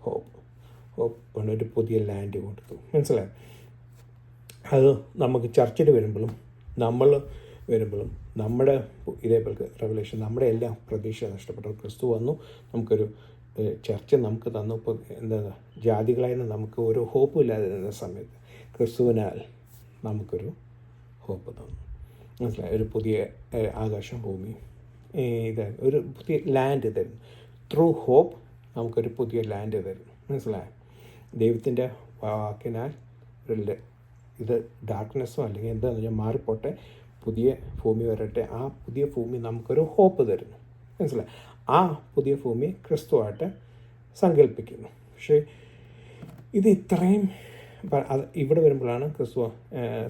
Hope. Hope ഒരു പുതിയ land കൊടുത്തു. മനസ്സിലായി? അത് നമുക്ക് ചർച്ചിൽ വരുമ്പോഴും നമ്മൾ വരുമ്പോഴും നമ്മുടെ ഇതേപോലെ റെവലേഷൻ നമ്മുടെ എല്ലാം പ്രതീക്ഷ നഷ്ടപ്പെട്ടു. ക്രിസ്തു വന്നു, നമുക്കൊരു ചർച്ച നമുക്ക് തന്നു. ഇപ്പോൾ എന്താ ജാതികളായിരുന്നു നമുക്ക് ഒരു ഹോപ്പും ഇല്ലാതിരുന്ന സമയത്ത് ക്രിസ്തുവിനാൽ നമുക്കൊരു ഹോപ്പ് തന്നു. മനസ്സിലായി? ഒരു പുതിയ ആകാശം ഭൂമി ഒരു പുതിയ ലാൻഡ് തരും. ത്രൂ ഹോപ്പ് നമുക്കൊരു പുതിയ ലാൻഡ് തരും. മനസ്സിലായി? ദൈവത്തിൻ്റെ വാക്കിനാൽ ഇത് ഡാർക്ക്നെസ്സോ അല്ലെങ്കിൽ എന്താണെന്ന് വെച്ചാൽ മാറിപ്പോട്ടെ, പുതിയ ഭൂമി വരട്ടെ. ആ പുതിയ ഭൂമി നമുക്കൊരു ഹോപ്പ് തരുന്നു. മനസ്സിലായി? ആ പുതിയ ഭൂമി ക്രിസ്തുവായിട്ട് സങ്കല്പിക്കുന്നു. പക്ഷേ ഇത് ഇത്രയും അത് ഇവിടെ വരുമ്പോഴാണ് ക്രിസ്തു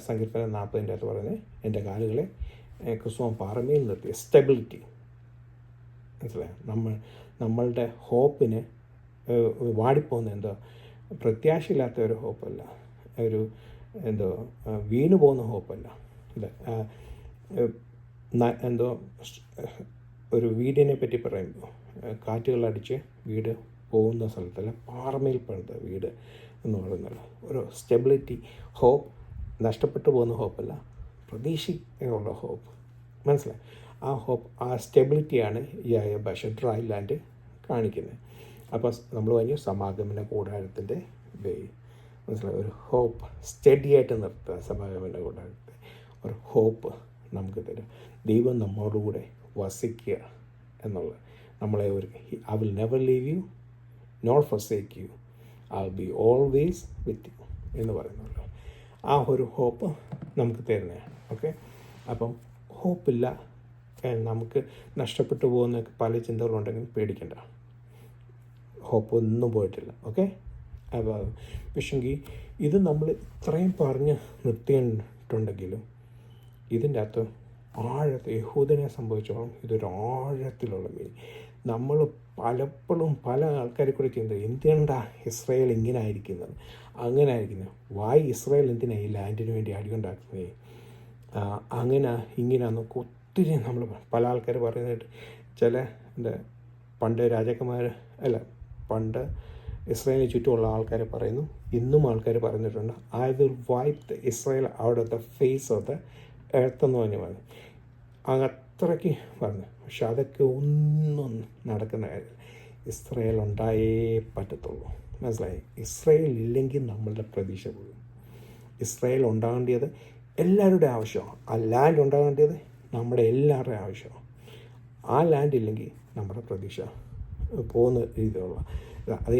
സങ്കീർത്തനം 40 അകത്ത് പറയുന്നത്, എൻ്റെ കാലുകളെ ക്രിസ്തു പാറമേൽ നിർത്തിയ സ്റ്റെബിലിറ്റി. മനസ്സിലായി? നമ്മളുടെ ഹോപ്പിന് വാടിപ്പോകുന്ന എന്തോ പ്രത്യാശയില്ലാത്ത ഒരു ഹോപ്പല്ല, ഒരു എന്തോ വീണു പോകുന്ന ഹോപ്പല്ല. ഇല്ല, എന്തോ ഒരു വീടിനെ പറ്റി പറയുമ്പോൾ കാറ്റുകളടിച്ച് വീട് പോകുന്ന സ്ഥലത്തല്ല, പാറമേൽ പണിത വീട് എന്ന് പറയുന്നത് ഒരു സ്റ്റെബിലിറ്റി. ഹോപ്പ് നഷ്ടപ്പെട്ടു പോകുന്ന ഹോപ്പല്ല, പ്രതീക്ഷയുള്ള ഹോപ്പ്. മനസ്സിലായി? ആ ഹോപ്പ്, ആ സ്റ്റെബിലിറ്റിയാണ് ഈ ഭാഷ ഡ്രൈ ലാൻഡ് കാണിക്കുന്നത്. അപ്പോൾ നമ്മൾ പറഞ്ഞ സമാഗമന കൂടാരത്തിൻ്റെ വേ. മനസ്സിലായി? ഒരു ഹോപ്പ് സ്റ്റഡിയായിട്ട് നിർത്തുക. സമാഗമന കൂടാരത്തെ ഒരു ഹോപ്പ് നമുക്ക് തരും. ദൈവം നമ്മളോടുകൂടെ വസിക്കുക എന്നുള്ളത് നമ്മളെ ഒരു I will never leave U nor forsake you, I will be always with you എന്ന് പറയുന്നുള്ളൂ. ആ ഒരു ഹോപ്പ് നമുക്ക് തരുന്നതാണ്. ഓക്കെ, അപ്പം ഹോപ്പില്ല, നമുക്ക് നഷ്ടപ്പെട്ടു പോകുന്ന പല ചിന്തകളുണ്ടെങ്കിൽ പേടിക്കണ്ട, ഹോപ്പ് ഒന്നും പോയിട്ടില്ല. ഓക്കെ, അപ്പോൾ പക്ഷെങ്കിൽ ഇത് നമ്മൾ ഇത്രയും പറഞ്ഞ് നിർത്തിയിട്ടുണ്ടെങ്കിലും ഇതിൻ്റെ അകത്ത് യഹൂദനെ സംഭവിച്ചോളം ഇതൊരു ആഴത്തിലുള്ള മീനിങ്. നമ്മൾ പലപ്പോഴും പല ആൾക്കാരെ കൂടെ ചെയ്യുന്നത്, എന്തുകൊണ്ടാ ഇസ്രായേൽ ഇങ്ങനെ ആയിരിക്കുന്നത്, അങ്ങനെ ആയിരിക്കുന്നത്, വായി ഇസ്രായേൽ എന്തിനാണ് ഈ ലാൻഡിന് വേണ്ടി അടിയുണ്ടാക്കുന്നത്, അങ്ങനെ ഇങ്ങനെയാണെന്നൊക്കെ ഒത്തിരി നമ്മൾ പല ആൾക്കാർ പറയുന്നതായിട്ട്. ചില പണ്ട് രാജാക്കന്മാർ പണ്ട് ഇസ്രായേലിന് ചുറ്റുമുള്ള ആൾക്കാരെ പറയുന്നു, ഇന്നും ആൾക്കാർ പറഞ്ഞിട്ടുണ്ട്, I will wipe the Israel out of the face of the earth എന്ന് പറഞ്ഞു പറഞ്ഞു. അത്രയ്ക്ക് പറഞ്ഞു. പക്ഷെ അതൊക്കെ ഒന്നും നടക്കുന്ന കാര്യം. ഇസ്രായേൽ ഉണ്ടായേ പറ്റത്തുള്ളൂ. മനസ്സിലായി? ഇസ്രായേൽ ഇല്ലെങ്കിൽ നമ്മളുടെ പ്രതീക്ഷ പോകും. ഇസ്രായേൽ ഉണ്ടാകേണ്ടത് എല്ലാവരുടെയും ആവശ്യമാണ്. ആ ലാൻഡ് ഉണ്ടാകേണ്ടത് നമ്മുടെ എല്ലാവരുടെയും ആവശ്യമാണ്. ആ ലാൻഡ് ഇല്ലെങ്കിൽ നമ്മുടെ പ്രതീക്ഷ പോകുന്ന രീതിയിലുള്ള അത്